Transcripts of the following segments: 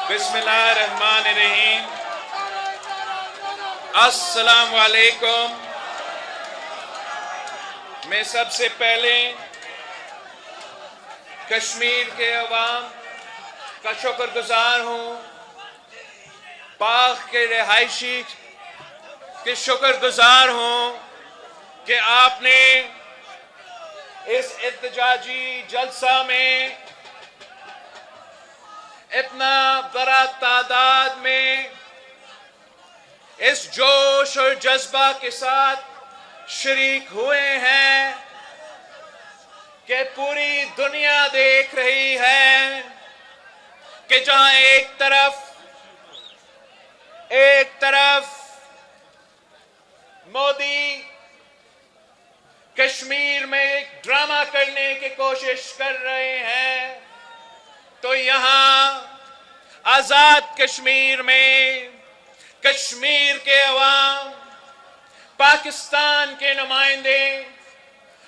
بسم اللہ الرحمن الرحیم۔ السلام علیکم۔ میں سب سے پہلے کشمیر کے عوام کا شکر گزار ہوں، پاک کے رہائشی کے شکر گزار ہوں کہ آپ نے اس احتجاجی جلسہ میں اتنا بڑا تعداد میں اس جوش اور جذبہ کے ساتھ شریک ہوئے ہیں کہ پوری دنیا دیکھ رہی ہے کہ جہاں ایک طرف مودی کشمیر میں ایک ڈرامہ کرنے کی کوشش کر رہے ہیں، تو یہاں آزاد کشمیر میں کشمیر کے عوام، پاکستان کے نمائندے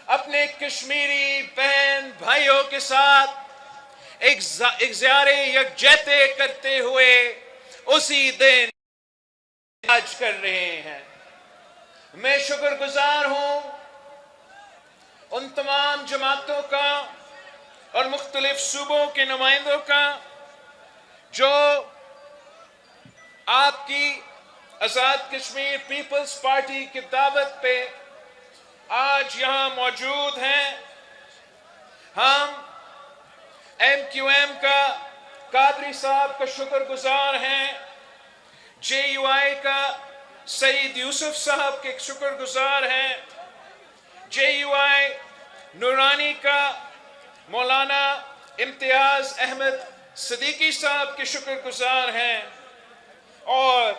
اپنے کشمیری بہن بھائیوں کے ساتھ اظہار یکجہتی کرتے ہوئے اسی دن احتجاج کر رہے ہیں۔ میں شکر گزار ہوں ان تمام جماعتوں کا اور مختلف صوبوں کے نمائندوں کا جو آپ کی آزاد کشمیر پیپلز پارٹی کی دعوت پہ آج یہاں موجود ہیں۔ ہم ایم کیو ایم کا قادری صاحب کا شکر گزار ہیں، جے یو آئی کا سعید یوسف صاحب کے شکر گزار ہیں، جے یو آئی نورانی کا مولانا امتیاز احمد صدیقی صاحب کے شکر گزار ہیں، اور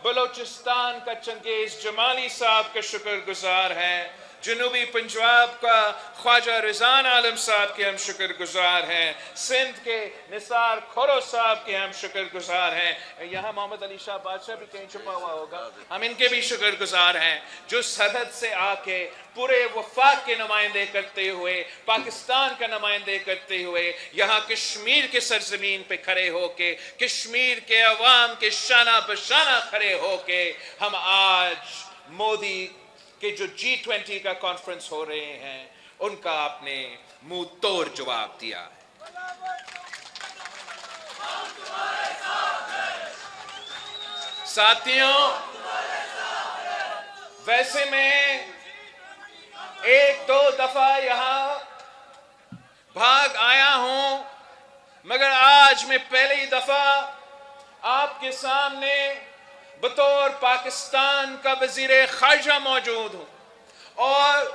بلوچستان کا چنگیز جمالی صاحب کا شکر گزار ہیں، جنوبی پنجاب کا خواجہ رضوان عالم صاحب کے ہم شکر گزار ہیں، سندھ کے نثار کھرو صاحب کے ہم شکر گزار ہیں۔ یہاں محمد علی شاہ بادشاہ بھی کہیں چھپا ہوا ہوگا، ہم ان کے بھی شکر گزار ہیں جو سرحد سے آ کے پورے وفاق کے نمائندے کرتے ہوئے، پاکستان کا نمائندے کرتے ہوئے یہاں کشمیر کے سرزمین پہ کھڑے ہو کے، کشمیر کے عوام کے شانہ بشانہ کھڑے ہو کے ہم آج مودی کہ جو G20 کا کانفرنس ہو رہے ہیں ان کا آپ نے منہ توڑ جواب دیا ہے۔ ساتھیوں، ویسے میں ایک دو دفعہ یہاں بھاگ آیا ہوں، مگر آج میں پہلی دفعہ آپ کے سامنے بطور پاکستان کا وزیر خارجہ موجود ہوں، اور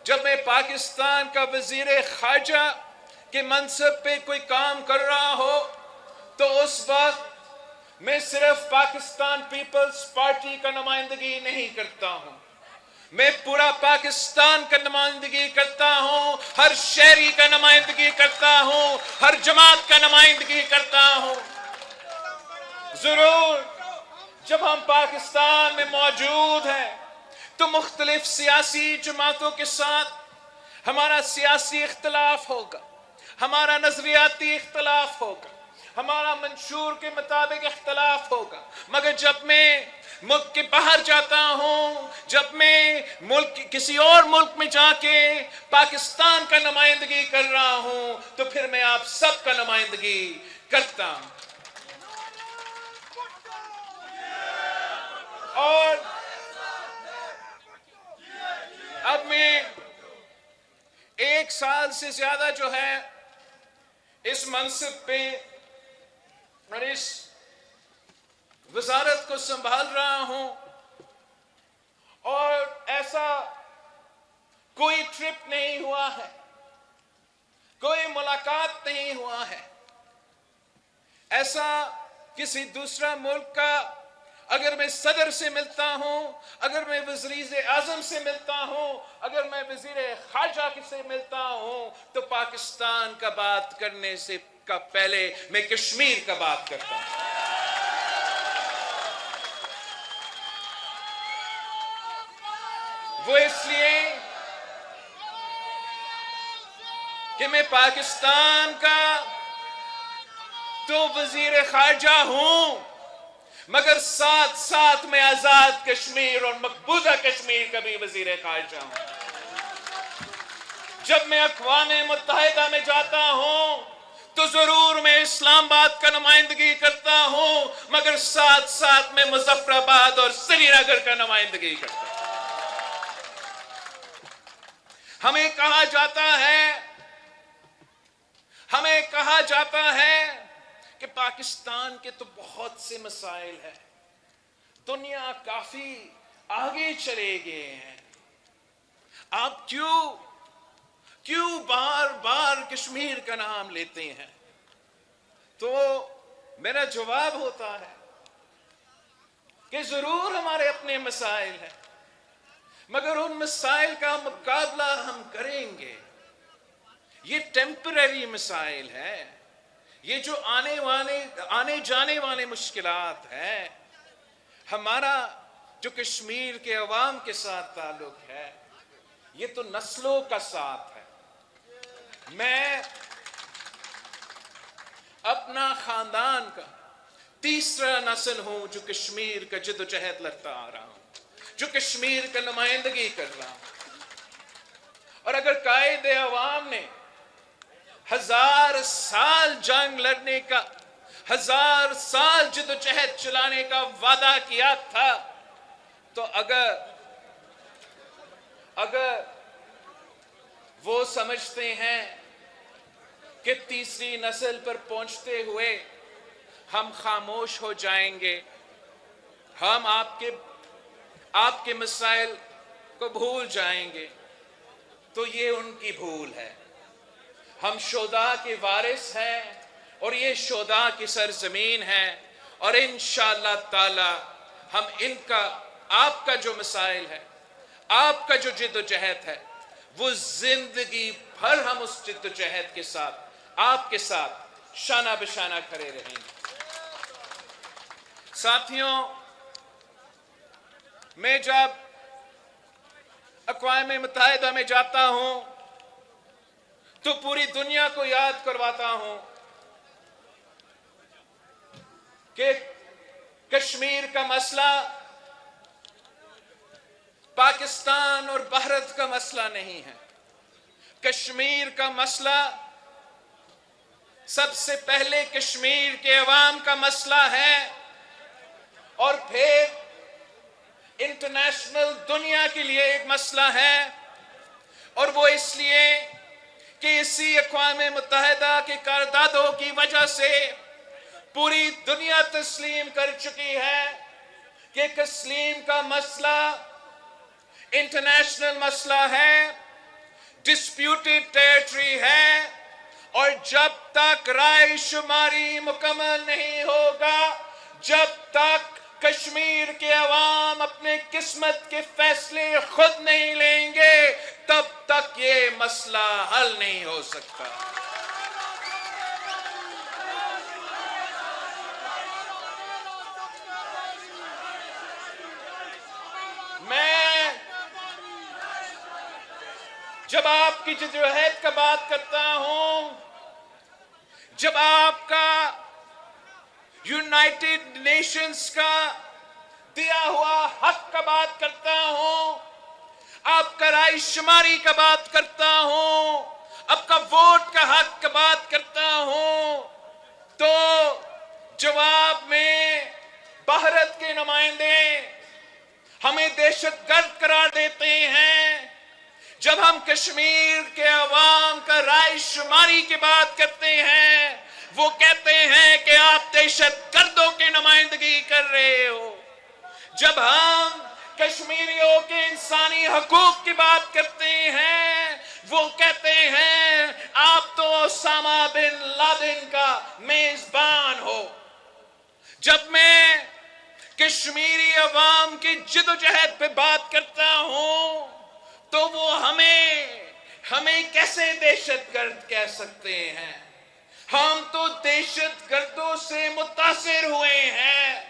جب میں پاکستان کا وزیر خارجہ کے منصب پہ کوئی کام کر رہا ہو تو اس وقت میں صرف پاکستان پیپلز پارٹی کا نمائندگی نہیں کرتا ہوں، میں پورا پاکستان کا نمائندگی کرتا ہوں، ہر شہری کا نمائندگی کرتا ہوں، ہر جماعت کا نمائندگی کرتا ہوں۔ ضرور جب ہم پاکستان میں موجود ہیں تو مختلف سیاسی جماعتوں کے ساتھ ہمارا سیاسی اختلاف ہوگا، ہمارا نظریاتی اختلاف ہوگا، ہمارا منشور کے مطابق اختلاف ہوگا، مگر جب میں ملک کے باہر جاتا ہوں، جب میں کسی اور ملک میں جا کے پاکستان کا نمائندگی کر رہا ہوں تو پھر میں آپ سب کا نمائندگی کرتا ہوں۔ اور اب میں ایک سال سے زیادہ جو ہے اس منصب پہ اور اس وزارت کو سنبھال رہا ہوں، اور ایسا کوئی ٹرپ نہیں ہوا ہے، کوئی ملاقات نہیں ہوا ہے، ایسا کسی دوسرا ملک کا اگر میں صدر سے ملتا ہوں، اگر میں وزیر اعظم سے ملتا ہوں، اگر میں وزیر خارجہ سے ملتا ہوں تو پاکستان کا بات کرنے سے پہلے میں کشمیر کا بات کرتا ہوں۔ وہ اس لیے کہ میں پاکستان کا تو وزیر خارجہ ہوں، مگر ساتھ ساتھ میں آزاد کشمیر اور مقبوضہ کشمیر کا بھی وزیر خارجہ ہوں۔ جب میں اقوام متحدہ میں جاتا ہوں تو ضرور میں اسلام آباد کا نمائندگی کرتا ہوں، مگر ساتھ ساتھ میں مظفر آباد اور سری نگر کا نمائندگی کرتا ہوں۔ ہمیں کہا جاتا ہے کہ پاکستان کے تو بہت سے مسائل ہیں، دنیا کافی آگے چلے گئے ہیں، آپ کیوں بار بار کشمیر کا نام لیتے ہیں؟ تو میرا جواب ہوتا ہے کہ ضرور ہمارے اپنے مسائل ہیں، مگر ان مسائل کا مقابلہ ہم کریں گے۔ یہ ٹیمپرری مسائل ہیں، یہ جو آنے جانے والے مشکلات ہیں۔ ہمارا جو کشمیر کے عوام کے ساتھ تعلق ہے، یہ تو نسلوں کا ساتھ ہے۔ میں اپنا خاندان کا تیسرا نسل ہوں جو کشمیر کا جد و جہد لڑتا آ رہا ہوں، جو کشمیر کا نمائندگی کر رہا ہوں۔ اور اگر قائد عوام نے 1000 سال جنگ لڑنے کا، 1000 سال جد و جہد چلانے کا وعدہ کیا تھا، تو اگر وہ سمجھتے ہیں کہ تیسری نسل پر پہنچتے ہوئے ہم خاموش ہو جائیں گے، ہم آپ کے مسائل کو بھول جائیں گے، تو یہ ان کی بھول ہے۔ ہم شہداء کے وارث ہیں اور یہ شہداء کی سرزمین ہے، اور انشاءاللہ تعالی ہم آپ کا جو مسائل ہے، آپ کا جو جد و جہد ہے، وہ زندگی بھر ہم اس جد و جہد کے ساتھ، آپ کے ساتھ شانہ بشانہ کھڑے رہیں گے۔ ساتھیوں، میں جب اقوام متحدہ میں جاتا ہوں تو پوری دنیا کو یاد کرواتا ہوں کہ کشمیر کا مسئلہ پاکستان اور بھارت کا مسئلہ نہیں ہے۔ کشمیر کا مسئلہ سب سے پہلے کشمیر کے عوام کا مسئلہ ہے، اور پھر انٹرنیشنل دنیا کے لیے ایک مسئلہ ہے، اور وہ اس لیے کہ اسی اقوام متحدہ کے قراردادوں کی وجہ سے پوری دنیا تسلیم کر چکی ہے کہ کشمیر کا مسئلہ انٹرنیشنل مسئلہ ہے، ڈسپیوٹڈ ٹیریٹری ہے، اور جب تک رائے شماری مکمل نہیں ہوگا، جب تک کشمیر کے عوام اپنے قسمت کے فیصلے خود نہیں لیں گے، تب تک یہ مسئلہ حل نہیں ہو سکتا۔ میں جب آپ کی جدوجہد کا بات کرتا ہوں، جب آپ کا یونائٹڈ نیشنز کا دیا ہوا حق کا بات کرتا ہوں، آپ کا رائے شماری کا بات کرتا ہوں، آپ کا ووٹ کا حق کا بات کرتا ہوں، تو جواب میں بھارت کے نمائندے ہمیں دہشت گرد قرار دیتے ہیں۔ جب ہم کشمیر کے عوام کا رائے شماری کی بات کرتے ہیں، وہ کہتے ہیں کہ آپ دہشت گردوں کی نمائندگی کر رہے ہو۔ جب ہم کشمیریوں کے انسانی حقوق کی بات کرتے ہیں، وہ کہتے ہیں آپ تو اسامہ بن لادن کا میزبان ہو۔ جب میں کشمیری عوام کی جد و جہد پہ بات کرتا ہوں تو وہ ہمیں کیسے دہشت گرد کہہ سکتے ہیں؟ ہم تو دہشت گردوں سے متاثر ہوئے ہیں،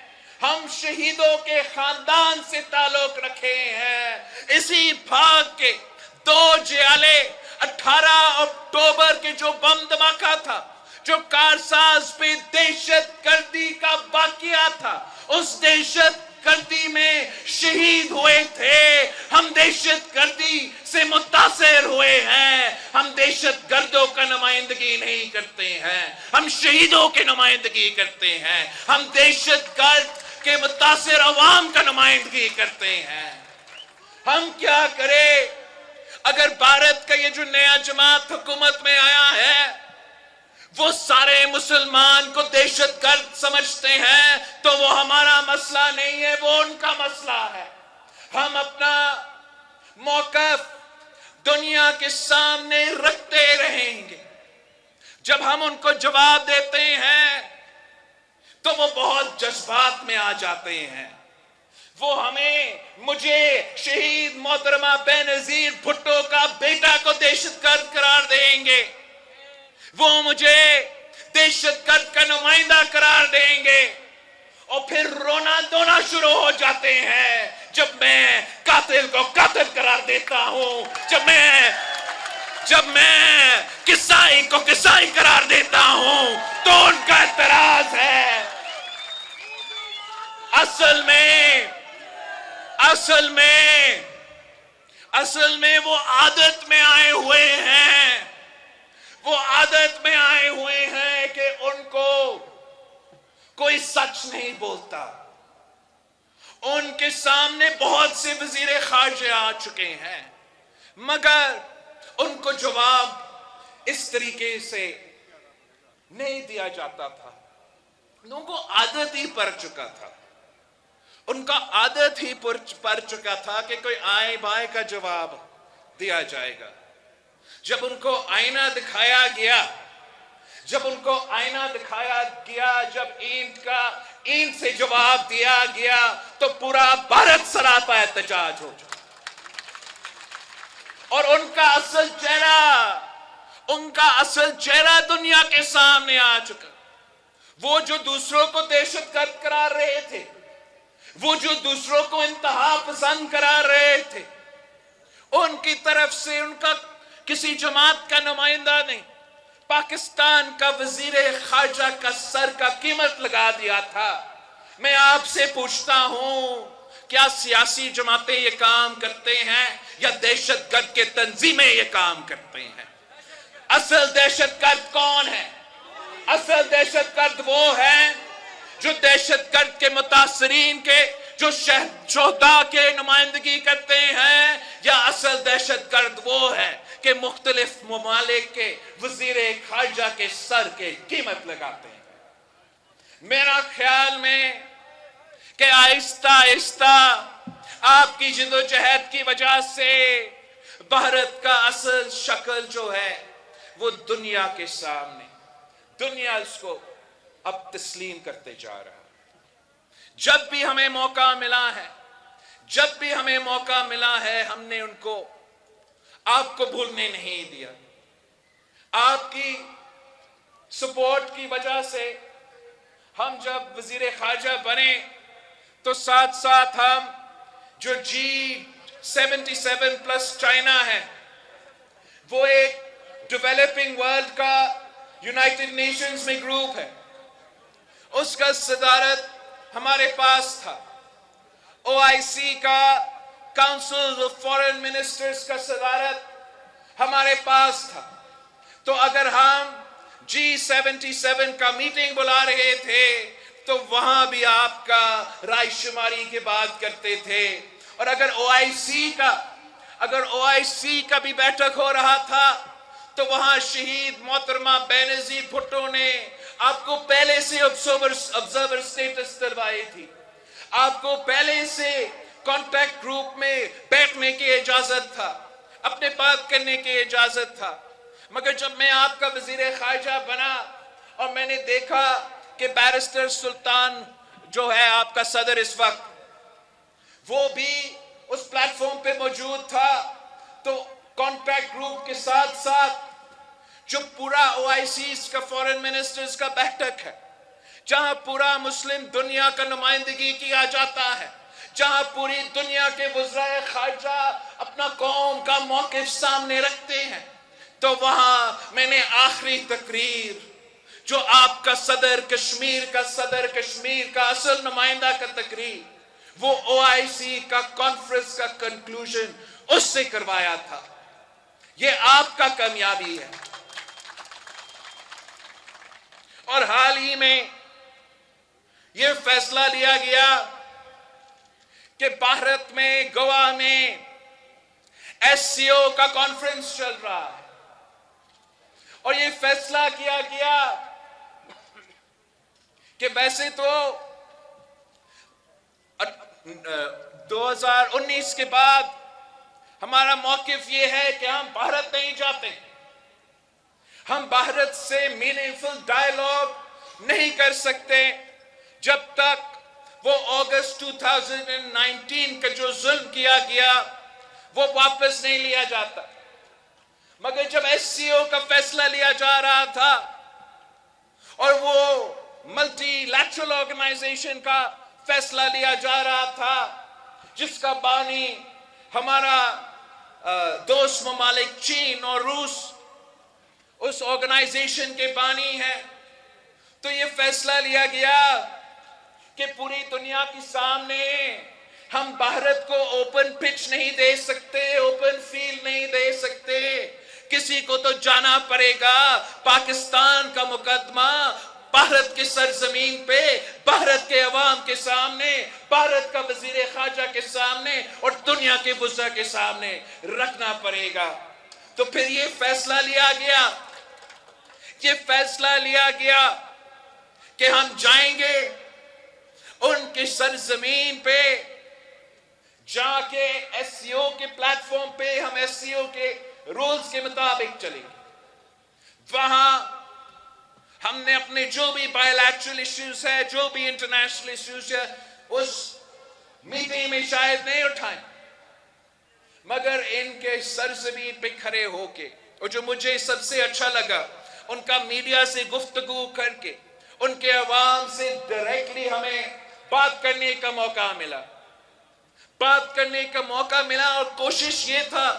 ہم شہیدوں کے خاندان سے تعلق رکھے ہیں۔ اسی بھاگ کے 2 جیالے 18 اکتوبر کے جو بم دھماکہ تھا، جو کارساز پہ دہشت گردی کا واقعہ تھا، اس دہشت گردی میں شہید ہوئے تھے۔ ہم دہشت گردی سے متاثر ہوئے ہیں، ہم دہشت گردوں کا نمائندگی نہیں کرتے ہیں، ہم شہیدوں کی نمائندگی کرتے ہیں، ہم دہشت گرد کے متاثر عوام کا نمائندگی کرتے ہیں۔ ہم کیا کریں؟ اگر بھارت کا یہ جو نیا جماعت حکومت میں آیا ہے وہ سارے مسلمان کو دہشت گرد سمجھتے ہیں تو وہ ہمارا مسئلہ نہیں ہے، وہ ان کا مسئلہ ہے۔ ہم اپنا موقف دنیا کے سامنے رکھتے رہیں گے۔ جب ہم ان کو جواب دیتے ہیں تو وہ بہت جذبات میں آ جاتے ہیں۔ وہ مجھے شہید محترمہ بینظیر بھٹو کا بیٹا کو دہشت گرد قرار دیں گے، وہ مجھے دہشت گرد کا نمائندہ قرار دیں گے، اور پھر رونا دھونا شروع ہو جاتے ہیں جب میں قاتل کو قاتل قرار دیتا ہوں، جب میں قصائی کو قصائی قرار دیتا ہوں تو ان کا اعتراض ہے۔ اصل میں وہ عادت میں آئے ہوئے ہیں کہ ان کو کوئی سچ نہیں بولتا۔ ان کے سامنے بہت سے وزیر خارجہ آ چکے ہیں مگر ان کو جواب اس طریقے سے نہیں دیا جاتا تھا۔ ان کو عادت ہی پڑ چکا تھا، ان کا عادت ہی پڑ چکا تھا کہ کوئی آئے بائے کا جواب دیا جائے گا۔ جب ان کو آئینہ دکھایا گیا، جب اینٹ سے جواب دیا گیا تو پورا بھارت سراپا احتجاج ہو چکا، اور ان کا اصل چہرہ دنیا کے سامنے آ چکا۔ وہ جو دوسروں کو دہشت گرد قرار رہے تھے، وہ جو دوسروں کو انتہا پسند قرار رہے تھے، ان کی طرف سے ان کا کسی جماعت کا نمائندہ نہیں، پاکستان کا وزیر خارجہ کا سر کا قیمت لگا دیا تھا۔ میں آپ سے پوچھتا ہوں، کیا سیاسی جماعتیں یہ کام کرتے ہیں یا دہشت گرد کے تنظیمیں یہ کام کرتے ہیں؟ اصل دہشت گرد کون ہے؟ اصل دہشت گرد وہ ہے جو دہشت گرد کے متاثرین کے جو شہداء کے نمائندگی کرتے ہیں، یا اصل دہشت گرد وہ ہے کہ مختلف ممالک کے وزیر خارجہ کے سر کے قیمت لگاتے ہیں؟ میرا خیال میں کہ آہستہ آہستہ آپ کی جدوجہد کی وجہ سے بھارت کا اصل شکل جو ہے وہ دنیا کے سامنے، دنیا اس کو اب تسلیم کرتے جا رہا ہے۔ جب بھی ہمیں موقع ملا ہے ہم نے ان کو آپ کو بھولنے نہیں دیا۔ آپ کی سپورٹ کی وجہ سے ہم جب وزیر خارجہ بنے تو ساتھ ساتھ ہم جو G77 پلس چائنا ہے، وہ ایک ڈیولپنگ ورلڈ کا یونائٹڈ نیشنز میں گروپ ہے، اس کا صدارت ہمارے پاس تھا۔ OIC کا کاؤنسل آف فارن منسٹرز کا صدارت ہمارے پاس تھا۔ تو اگر ہم G77 کا میٹنگ بلا رہے تھے تو وہاں بھی آپ کا رائے شماری کی بات کرتے تھے، اور اگر OIC کا بھی بیٹھک ہو رہا تھا تو وہاں شہید محترمہ بینظیر بھٹو نے آپ کو پہلے سے observer سٹیٹس دلوائی تھی، آپ کو پہلے سے کانٹیکٹ گروپ میں بیٹھنے کی اجازت تھا، اپنے بات کرنے کی اجازت تھا۔ مگر جب میں آپ کا وزیر خارجہ بنا اور میں نے دیکھا کہ بیرسٹر سلطان جو ہے آپ کا صدر اس وقت، وہ بھی اس پلیٹ فارم پہ موجود تھا، تو کانٹیکٹ گروپ کے ساتھ ساتھ جو پورا OIC کا فارن منسٹرز کا بیٹھک ہے، جہاں پورا مسلم دنیا کا نمائندگی کیا جاتا ہے، جہاں پوری دنیا کے وزرائے خارجہ اپنا قوم کا موقف سامنے رکھتے ہیں، تو وہاں میں نے آخری تقریر جو آپ کا صدر کشمیر کا اصل نمائندہ کا تقریر وہ OIC کا کانفرنس کا کنکلوژن اس سے کروایا تھا. یہ آپ کا کامیابی ہے. اور حال ہی میں یہ فیصلہ لیا گیا کہ بھارت میں گوا میں SCO کا کانفرنس چل رہا ہے اور یہ فیصلہ کیا گیا کہ ویسے تو 2019 کے بعد ہمارا موقف یہ ہے کہ ہم بھارت نہیں جاتے. ہم بھارت سے میننگفل ڈائیلاگ نہیں کر سکتے جب تک وہ اگست 2019 کا جو ظلم کیا گیا وہ واپس نہیں لیا جاتا. مگر جب SCO کا فیصلہ لیا جا رہا تھا اور وہ ملٹی لیٹرل آرگنائزیشن کا فیصلہ لیا جا رہا تھا جس کا بانی ہمارا دوست ممالک چین اور روس اس آرگنائزیشن کے بانی ہے، تو یہ فیصلہ لیا گیا کہ پوری دنیا کے سامنے ہم بھارت کو اوپن پچ نہیں دے سکتے، اوپن فیلڈ نہیں دے سکتے. کسی کو تو جانا پڑے گا. پاکستان کا مقدمہ بھارت کی سرزمین پہ، بھارت کے عوام کے سامنے، بھارت کا وزیر خارجہ کے سامنے اور دنیا کے وزراء کے سامنے رکھنا پڑے گا. تو پھر یہ فیصلہ لیا گیا کہ ہم جائیں گے ان کی سرزمین پہ، جا کے SCO کے پلیٹ فارم پہ ہم SCO کے رولز کے مطابق چلیں گے. وہاں ہم نے اپنے جو بھی بائی لیٹرل ایشوز ہے، جو بھی انٹرنیشنل ایشوز ہے، اس میٹنگ میں شاید نہیں اٹھائیں، مگر ان کے سرزمین پہ کھڑے ہو کے، اور جو مجھے سب سے اچھا لگا ان کا میڈیا سے گفتگو کر کے ان کے عوام سے ڈائریکٹلی ہمیں بات کرنے کا موقع ملا اور کوشش یہ تھا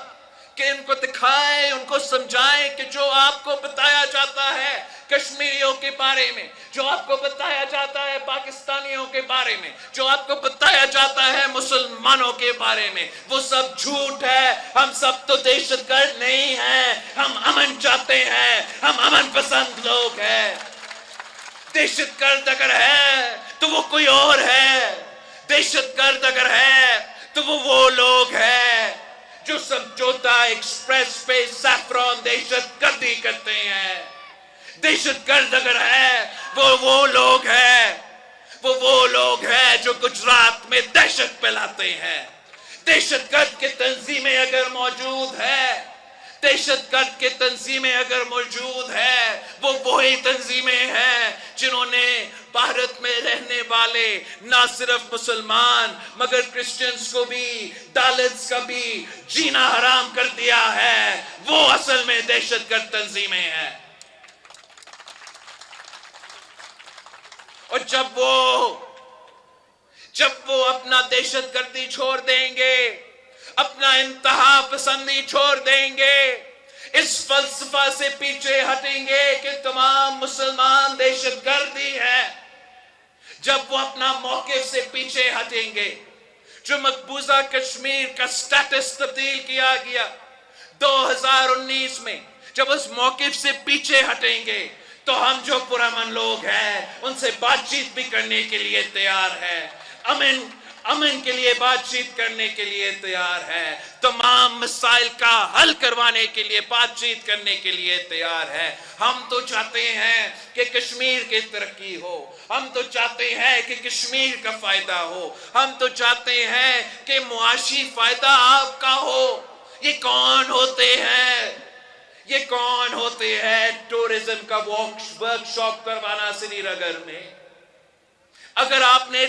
کہ ان کو دکھائیں، ان کو سمجھائیں کہ جو آپ کو بتایا جاتا ہے کشمیریوں کے بارے میں، جو آپ کو بتایا جاتا ہے پاکستانیوں کے بارے میں، جو آپ کو بتایا جاتا ہے مسلمانوں کے بارے میں، وہ سب جھوٹ ہے. ہم سب تو دہشت گرد نہیں ہیں، ہم امن چاہتے ہیں، ہم امن پسند لوگ ہیں. دہشت گرد اگر ہے تو وہ کوئی اور ہے. دہشت گرد اگر ہے تو وہ لوگ ہیں جو سمجھوتا ایکسپریس پہ سیفران دہشت گردی کرتے ہیں. دہشت گرد اگر ہے وہ لوگ ہیں جو گجرات میں دہشت پھیلاتے ہیں. دہشت گرد کی تنظیمیں اگر موجود ہے، وہ وہی تنظیمیں ہیں جنہوں نے بھارت میں رہنے والے نہ صرف مسلمان مگر کرسچنز کو بھی، دالتس کا بھی جینا حرام کر دیا ہے. وہ اصل میں دہشت گرد تنظیمیں ہیں. اور جب وہ اپنا دہشت گردی چھوڑ دیں گے، اپنا انتہا پسندی چھوڑ دیں گے، اس فلسفہ سے پیچھے ہٹیں گے کہ تمام مسلمان دہشت گردی ہے، جب وہ اپنا موقف سے پیچھے ہٹیں گے، جو مقبوضہ کشمیر کا سٹیٹس تبدیل کیا گیا 2019 میں، جب اس موقف سے پیچھے ہٹیں گے تو ہم جو پرامن لوگ ہیں ان سے بات چیت بھی کرنے کے لیے تیار ہے. امن کے لیے بات چیت کرنے کے لیے تیار ہے. تمام مسائل کا حل کروانے کے لیے بات چیت کرنے کے لیے تیار ہے. ہم تو چاہتے ہیں کہ کشمیر کی ترقی ہو، ہم تو چاہتے ہیں کہ کشمیر کا فائدہ ہو، ہم تو چاہتے ہیں کہ معاشی فائدہ آپ کا ہو. یہ کون ہوتے ہیں ٹورزم کا ورک شاپ کروانا سری نگر میں؟ اگر آپ نے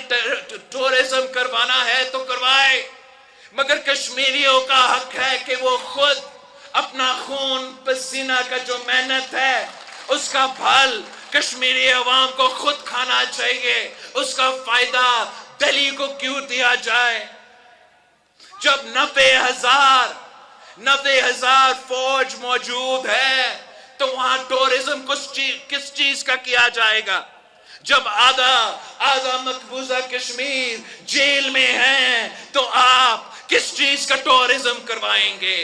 ٹورزم کروانا ہے تو کروائے، مگر کشمیریوں کا حق ہے کہ وہ خود اپنا خون پسینہ کا جو محنت ہے اس کا پھل کشمیری عوام کو خود کھانا چاہیے. اس کا فائدہ دہلی کو کیوں دیا جائے؟ جب 90,000 فوج موجود ہے تو وہاں ٹورزم کس چیز کا کیا جائے گا؟ جب آدھا مقبوضہ کشمیر جیل میں ہیں تو آپ کس چیز کا ٹورزم کروائیں گے؟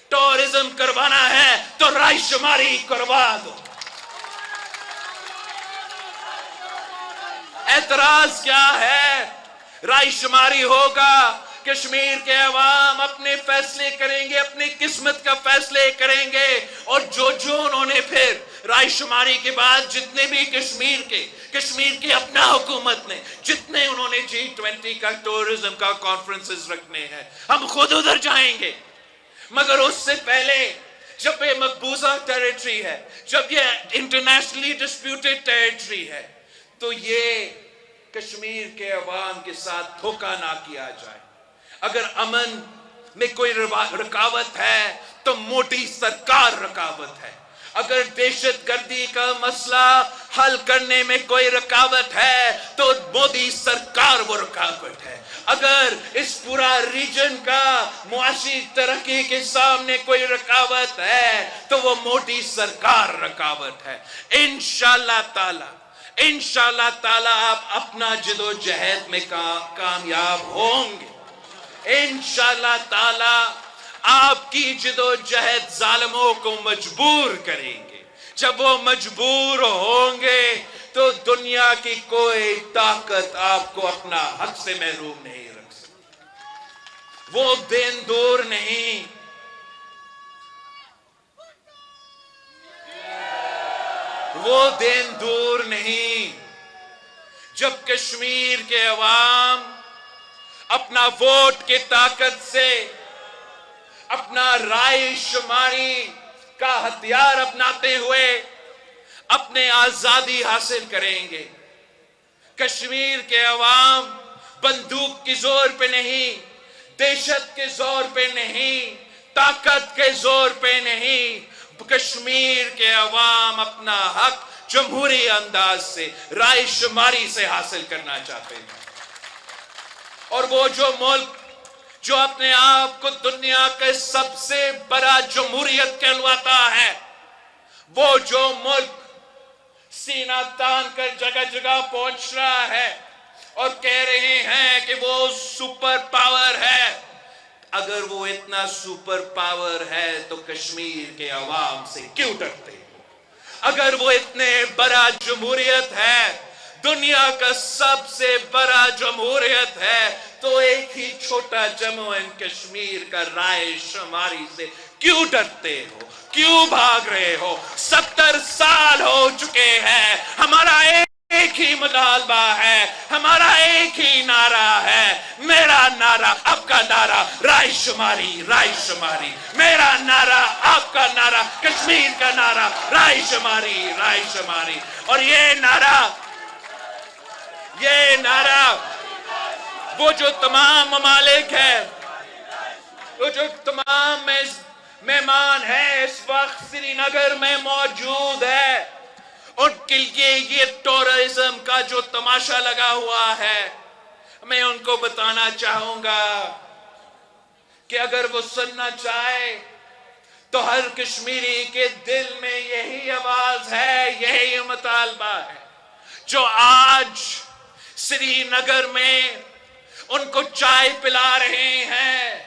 ٹورزم کروانا ہے تو رائے شماری کروا دو. اعتراض کیا ہے؟ رائے شماری ہوگا، کشمیر کے عوام اپنے فیصلے کریں گے، اپنی قسمت کا فیصلے کریں گے، اور جو انہوں نے پھر رائے شماری کے بعد جتنے بھی کشمیر کے اپنا حکومت نے جتنے انہوں نے G20 کا ٹورزم کا کانفرنسز رکھنے ہیں، ہم خود ادھر جائیں گے. مگر اس سے پہلے جب یہ مقبوضہ ٹیریٹری ہے، جب یہ انٹرنیشنلی ڈسپیوٹڈ ٹیریٹری ہے، تو یہ کشمیر کے عوام کے ساتھ دھوکہ نہ کیا جائے. اگر امن میں کوئی رکاوٹ ہے تو مودی سرکار رکاوٹ ہے. اگر دہشت گردی کا مسئلہ حل کرنے میں کوئی رکاوٹ ہے تو مودی سرکار وہ رکاوٹ ہے. اگر اس پورا ریجن کا معاشی ترقی کے سامنے کوئی رکاوٹ ہے تو وہ مودی سرکار رکاوٹ ہے. انشاءاللہ تعالی آپ اپنا جدوجہد میں کامیاب ہوں گے. انشاءاللہ تعالی آپ کی جدوجہد ظالموں کو مجبور کریں گے. جب وہ مجبور ہوں گے تو دنیا کی کوئی طاقت آپ کو اپنا حق سے محروم نہیں رکھ سکتی. وہ دن دور نہیں، وہ دن دور نہیں جب کشمیر کے عوام اپنا ووٹ کی طاقت سے، اپنا رائے شماری کا ہتھیار اپناتے ہوئے اپنے آزادی حاصل کریں گے. کشمیر کے عوام بندوق کے زور پہ نہیں، دہشت کے زور پہ نہیں، طاقت کے زور پہ نہیں، کشمیر کے عوام اپنا حق جمہوری انداز سے، رائے شماری سے حاصل کرنا چاہتے ہیں. اور وہ جو ملک جو اپنے آپ کو دنیا کے سب سے بڑا جمہوریت کہلواتا ہے، وہ جو ملک سینہ تان کر جگہ جگہ پہنچ رہا ہے اور کہہ رہے ہیں کہ وہ سپر پاور ہے، اگر وہ اتنا سپر پاور ہے تو کشمیر کے عوام سے کیوں ڈرتے ہو؟ اگر وہ اتنے بڑا جمہوریت ہے، دنیا کا سب سے بڑا جمہوریت ہے، تو ایک ہی چھوٹا جموں اینڈ کشمیر کا رائے شماری سے کیوں ڈرتے ہو؟ کیوں بھاگ رہے ہو؟ 70 سال ہو چکے ہیں، ہمارا ایک ہی مطالبہ ہے، ہمارا ایک ہی نعرہ ہے. میرا نعرہ، آپ کا نعرہ رائے شماری، رائے شماری. میرا نعرہ، آپ کا نعرہ، کشمیر کا نعرہ رائے شماری، رائے شماری. اور یہ نعرہ وہ جو تمام ممالک ہیں، وہ جو تمام مہمان ہیں اس وقت سری نگر میں موجود ہے، ان کے لیے یہ ٹورزم کا جو تماشا لگا ہوا ہے، میں ان کو بتانا چاہوں گا کہ اگر وہ سننا چاہے تو ہر کشمیری کے دل میں یہی آواز ہے، یہی مطالبہ ہے. جو آج سری نگر میں ان کو چائے پلا رہے ہیں،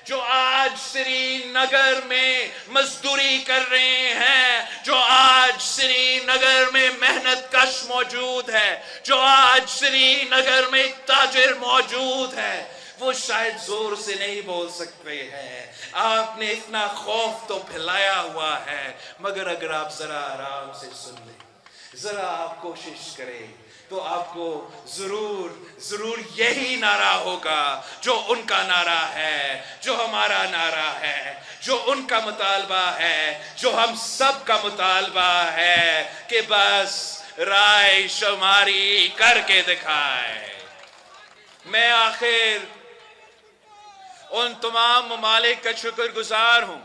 جو آج سری نگر میں مزدوری کر رہے ہیں، جو آج سری نگر میں محنت کش موجود ہے، جو آج سری نگر میں تاجر موجود ہے، وہ شاید زور سے نہیں بول سکتے ہیں. آپ نے اتنا خوف تو پھیلایا ہوا ہے، مگر اگر آپ ذرا آرام سے سن لیں، ذرا آپ کوشش کریں تو آپ کو ضرور یہی نعرہ ہوگا جو ان کا نعرہ ہے، جو ہمارا نعرہ ہے، جو ان کا مطالبہ ہے، جو ہم سب کا مطالبہ ہے کہ بس رائے شماری کر کے دکھائے. میں آخر ان تمام ممالک کا شکر گزار ہوں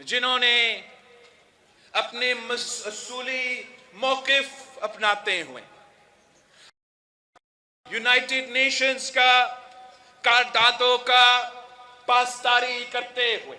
جنہوں نے اپنے اصولی موقف اپناتے ہوئے یونائٹڈ نیشنز کا قراردادوں کا پاسداری کرتے ہوئے